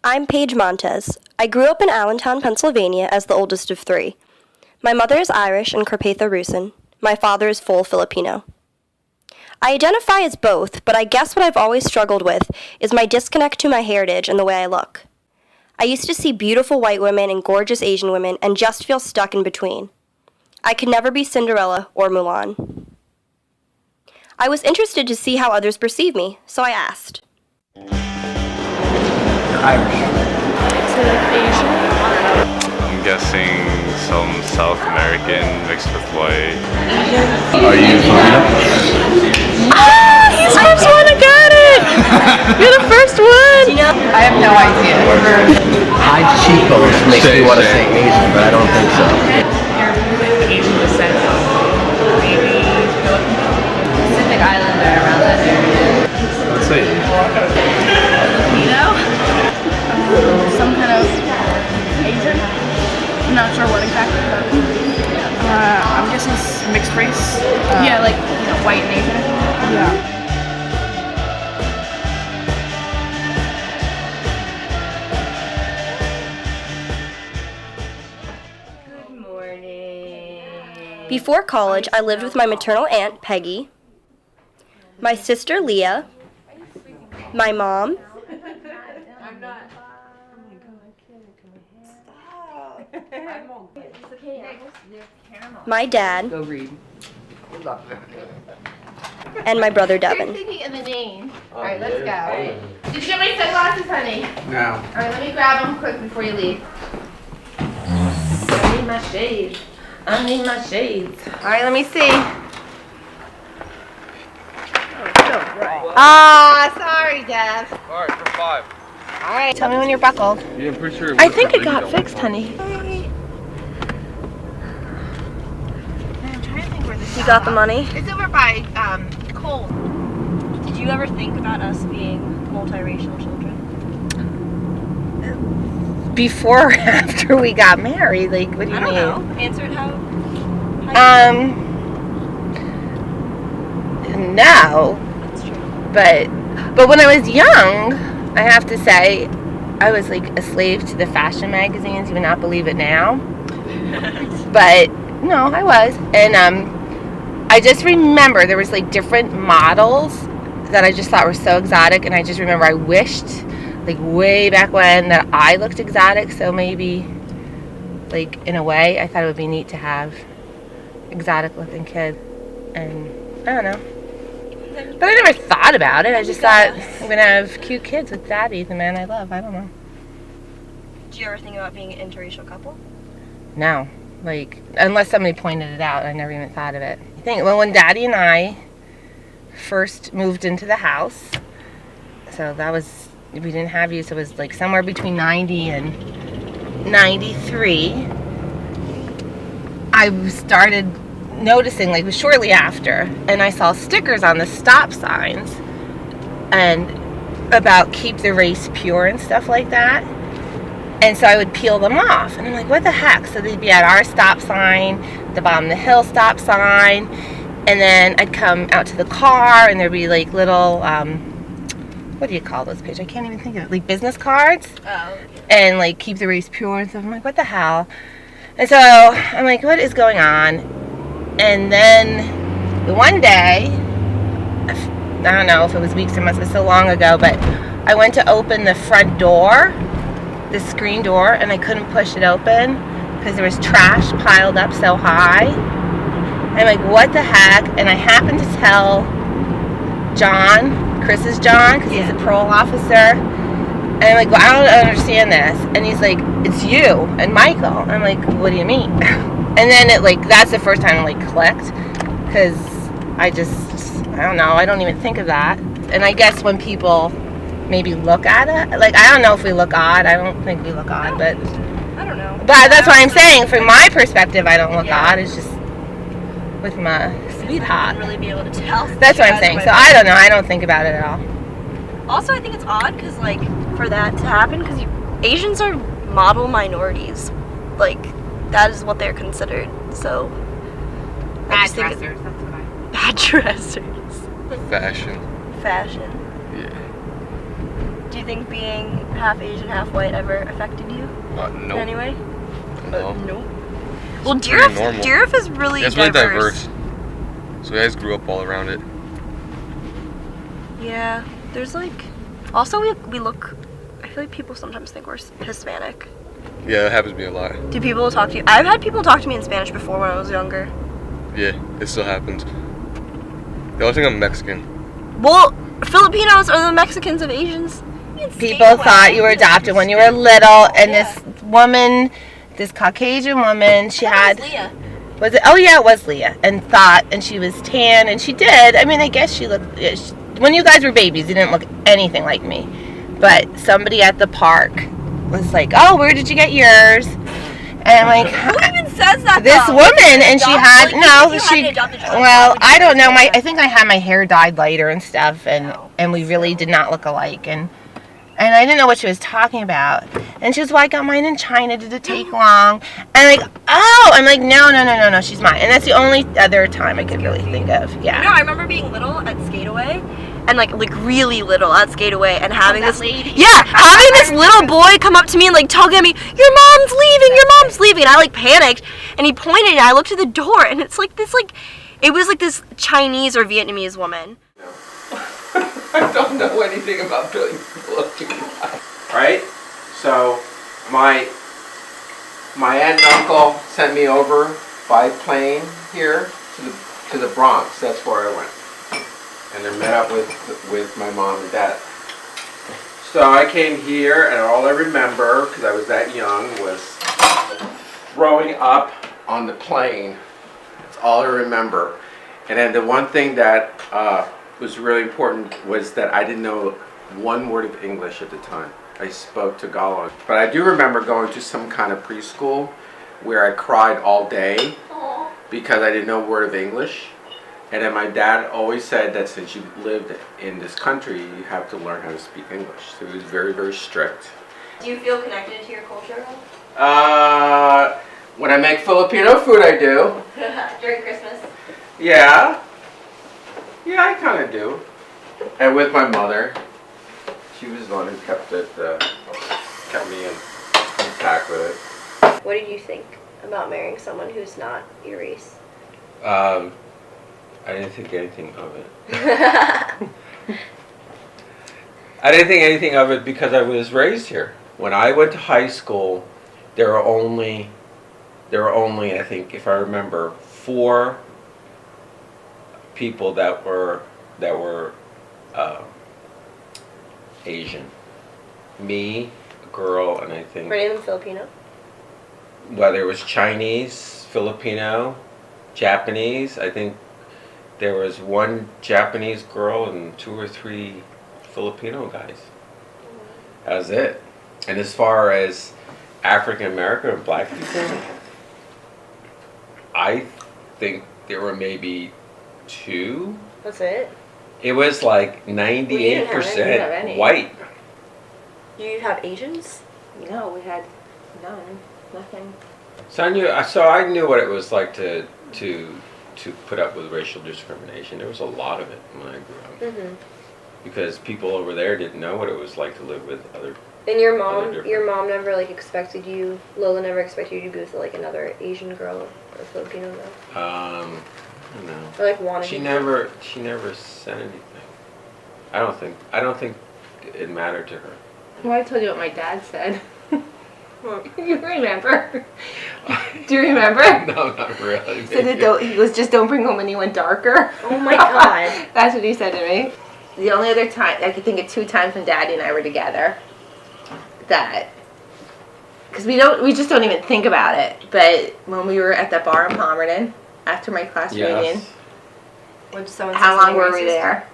I'm Paige Montez. I grew up in Allentown, Pennsylvania as the oldest of three. My mother is Irish and Carpatho-Rusin. My father is full Filipino. I identify as both, but I guess what I've always struggled with is my disconnect to my heritage and the way I look. I used to see beautiful white women and gorgeous Asian women and just feel stuck in between. I could never be Cinderella or Mulan. I was interested to see how others perceive me, so I asked. Irish. So like Asian? I'm guessing some South American mixed with white. Are you Filipino? Ah, he's the first one to get it! You're the first one! I have no idea. High cheekbones makes me want to say Asian, but I don't think so. Asian descent. Maybe Pacific Islander around that area. Let's say Filipino? Some kind of Asian? I'm not sure what exactly, but I'm guessing it's mixed race. Yeah, like white and Asian. Yeah. Before college, I lived with my maternal aunt, Peggy, my sister, Leah, my mom, my dad, Go read. and my brother, Devin. You're thinking of the name. Alright, let's go. Did you get my sunglasses, honey? No. Alright, let me grab them quick before you leave. I need my shades. Alright, let me see. Sorry, Dev. Alright, for 5. Alright, tell me when you're buckled. Yeah, I'm pretty sure. I think it got fixed, honey. I'm trying to think where this is. You got the money? It's over by Cole. Did you ever think about us being multiracial children? Before or after we got married? Like, what do you mean? know. Answer it how No. That's true. But when I was young, I have to say, I was like a slave to the fashion magazines. You would not believe it now. But no, I was. And I just remember there was like different models that I just thought were so exotic, and I just remember I wished, like way back when, that I looked exotic. So maybe, like in a way, I thought it would be neat to have exotic looking kids. And I don't know. But I never thought about it. I just thought I'm gonna have cute kids with Daddy, the man I love. I don't know. Did you ever think about being an interracial couple? No, like unless somebody pointed it out, I never even thought of it. I think when Daddy and I first moved into the house, so that was, we didn't have you, so it was like somewhere between 90 and 93. I started noticing, like, shortly after, and I saw stickers on the stop signs and about keep the race pure and stuff like that. And so I would peel them off, and I'm like, what the heck? So they'd be at our stop sign, the bottom of the hill stop sign, and then I'd come out to the car, and there'd be like little what do you call those, Paige? I can't even think of it. Like business cards. Oh. And like keep the race pure and stuff. I'm like, what the hell? And so I'm like, what is going on? And then the one day, I don't know if it was weeks or months, it was so long ago, but I went to open the front door, the screen door, and I couldn't push it open because there was trash piled up so high. I'm like, what the heck? And I happened to tell John, Chris's John, because he's a parole officer. And I'm like, well, I don't understand this. And he's like, it's you and Michael. I'm like, what do you mean? And then it like, that's the first time it like clicked, because I don't know, I don't even think of that. And I guess when people maybe look at it, like, I don't know if we look odd. I don't think we look odd, but I don't know. But that's what I'm saying. From my perspective, I don't look odd. It's just with my sweetheart. I wouldn't really be able to tell. That's what I'm saying. So I don't know. I don't think about it at all. Also, I think it's odd because, like, for that to happen, because Asians are model minorities. Like, that is what they're considered. So. Bad dressers. That's what I. Bad dressers. Fashion. Fashion. Yeah. Do you think being half Asian, half white ever affected you in Nope. any way? No. Nope. Well, pretty normal. Deriff is really It's really diverse. So we guys grew up all around it. Yeah, there's like... Also, we look... I feel like people sometimes think we're Hispanic. Yeah, it happens to me a lot. Do people talk to you? I've had people talk to me in Spanish before when I was younger. Yeah, it still happens. They always think I'm Mexican. Well, Filipinos are the Mexicans of Asians. People thought you were adopted when you were little, and this woman, this Caucasian woman, she had... Leah. Was it? Oh yeah, it was Leah. And she was tan, and she did. I mean, I guess she looked... when you guys were babies, you didn't look anything like me. But somebody at the park was like, "Oh, where did you get yours?" And I'm like, Who even says that? this though? woman, and she had Like, no, if you she. had an adopted child, Well, would you I don't know. say that? I think I had my hair dyed lighter and stuff, and we really did not look alike, and I didn't know what she was talking about. And she was, "Well, I got mine in China. Did it take long?" And like, oh, I'm like, no, she's mine. And that's the only other time I could really think of. Yeah. No, I remember being little at Skateaway, and like really little at Skateaway, and having that this lady. having this little boy come up to me and like tug at me, your mom's leaving, and I like panicked, and he pointed, and I looked at the door, and it's like this it was like this Chinese or Vietnamese woman. I don't know anything about building Filipino. Right? So my aunt and uncle sent me over by plane here to the Bronx. That's where I went. And I met up with my mom and dad. So I came here, and all I remember, because I was that young, was throwing up on the plane. That's all I remember. And then the one thing that was really important was that I didn't know one word of English at the time. I spoke Tagalog. But I do remember going to some kind of preschool where I cried all day because I didn't know a word of English. And then my dad always said that since you lived in this country, you have to learn how to speak English. So he was very, very strict. Do you feel connected to your culture? When I make Filipino food, I do. During Christmas? Yeah. Yeah, I kind of do. And with my mother, she was the one who kept me in contact with it. What did you think about marrying someone who's not your race? I didn't think anything of it. I didn't think anything of it because I was raised here. When I went to high school, there were only, I think, if I remember, 4 people that were Asian. Me, a girl, and I think Were any of them Filipino? whether it was Chinese, Filipino, Japanese. I think there was 1 Japanese girl and 2 or 3 Filipino guys. That was it. And as far as African American or black people, I think there were maybe 2. That's it? It was like didn't have any. You didn't have 98% any. white. Do you have Asians? No, we had none. Nothing. So I knew what it was like to put up with racial discrimination. There was a lot of it when I grew up. Mm-hmm. Because people over there didn't know what it was like to live with other. And your Other mom different. never like expected you, Lola never expected you to be with like another Asian girl or Filipino girl? I don't know. Or like wanted She you never said anything. I don't think it mattered to her. Well, I told you what my dad said. You remember? Do you remember? No, not really. He said that he was just don't bring home anyone darker. Oh my god. That's what he said to me. The only other time, I could think of 2 times when Daddy and I were together, that, because we just don't even think about it. But when we were at that bar in Palmerton after my class reunion, Yes. how long were we there?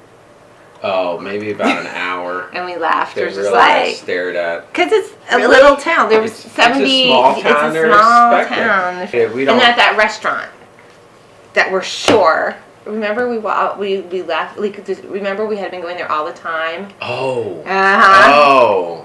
Oh, maybe about an hour. And we laughed. They It was just really like, stared at. because it's a Really? little town. There was It's 70. a small town. It's a They're small expected. town. Yeah, we And don't. at that restaurant that we're sure. Remember we left. Remember we had been going there all the time. Oh. Uh huh.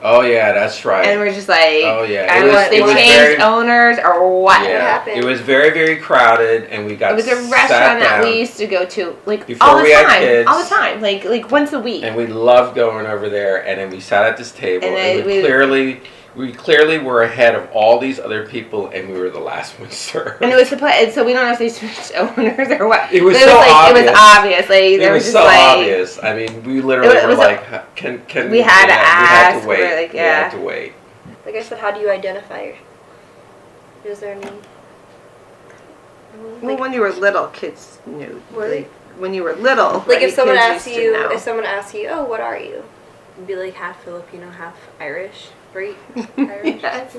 Oh Oh yeah, that's right. And we're just like, Oh, yeah. I It was- they it was changed very- owners or what? Yeah, happened? it was very, very crowded, and we got It was a sat restaurant that down, we used to go to like Before all the we had time, kids. all the time, like once a week. and we loved going over there. And then we sat at this table, And and, then we clearly were ahead of all these other people, and we were the last ones served. And it was surprised, so we don't know if they switched owners or what. It was But so like, obvious. It was obvious. Like It there was just so like obvious. I mean, we literally It were was like, can we had to We had ask, to we wait. were like, We had yeah. to wait. Like I said, how do you identify? Is there any? well, when you were little, kids knew. What? Like, when you were little, Like right, if someone kids asks used to you, know. if someone asks you, oh, what are you? You'd be like half Filipino, half Irish, right? Irish. Yes.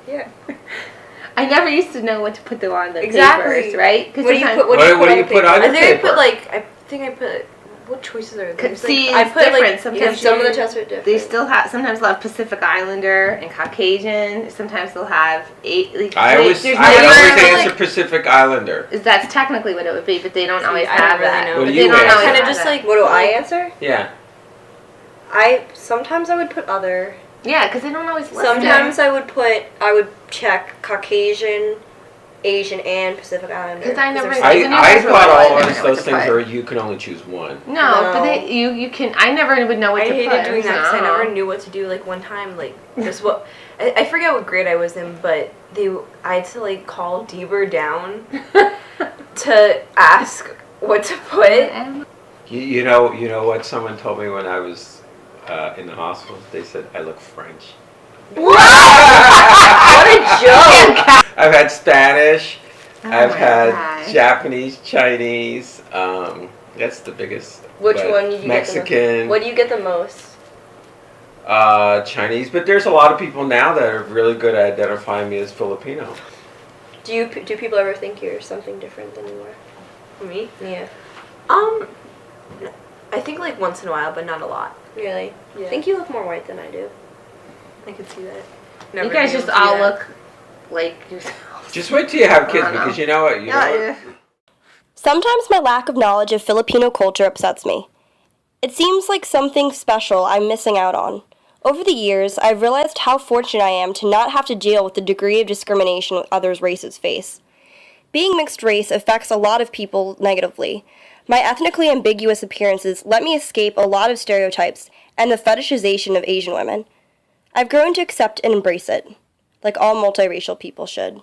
Yeah. I never used to know what to put them on the Exactly. papers, right? 'Cause What do you sometimes- put? What do you What put do you on the put on paper? I think paper? I think I put. What choices are there? Could There's, see, I it's put different. like Sometimes Some of the you- tests are different. They still have, sometimes they'll have Pacific Islander and Caucasian. Sometimes they'll have like. I always there's answer never, Pacific Islander. that's technically what it would be, but they don't See, always I don't have really that. know. But What do they you don't answer? always kind of have just that. like What do I answer? Yeah. I sometimes I would put other. Yeah, because they don't always list Sometimes I would check Caucasian, Asian, and Pacific Islander. 'Cause I never- there's I I never thought really all know of what those to things put. are you can only choose one. No, but No. you can. I never would know what I to hated put. doing that because I so. never knew what to do. Like one time, like this what I forget what grade I was in, but I had to like call Deber down to ask what to put. You know what someone told me when I was in the hospital? They said I look French. What a joke! I've had Spanish. I've my had God. Japanese, Chinese. That's the biggest. Which but one did you get the Mexican. most? What do you get the most? Chinese, but there's a lot of people now that are really good at identifying me as Filipino. Do people ever think you're something different than you are? Me? Yeah. I think like once in a while, but not a lot. Really? Yeah. I think you look more white than I do. I could see that. You Never guys been just able to see all that. look like yourselves. Just wait till you have kids I don't know. because you know what? You know what? Sometimes my lack of knowledge of Filipino culture upsets me. It seems like something special I'm missing out on. Over the years, I've realized how fortunate I am to not have to deal with the degree of discrimination others' races face. Being mixed race affects a lot of people negatively. My ethnically ambiguous appearances let me escape a lot of stereotypes and the fetishization of Asian women. I've grown to accept and embrace it, like all multiracial people should.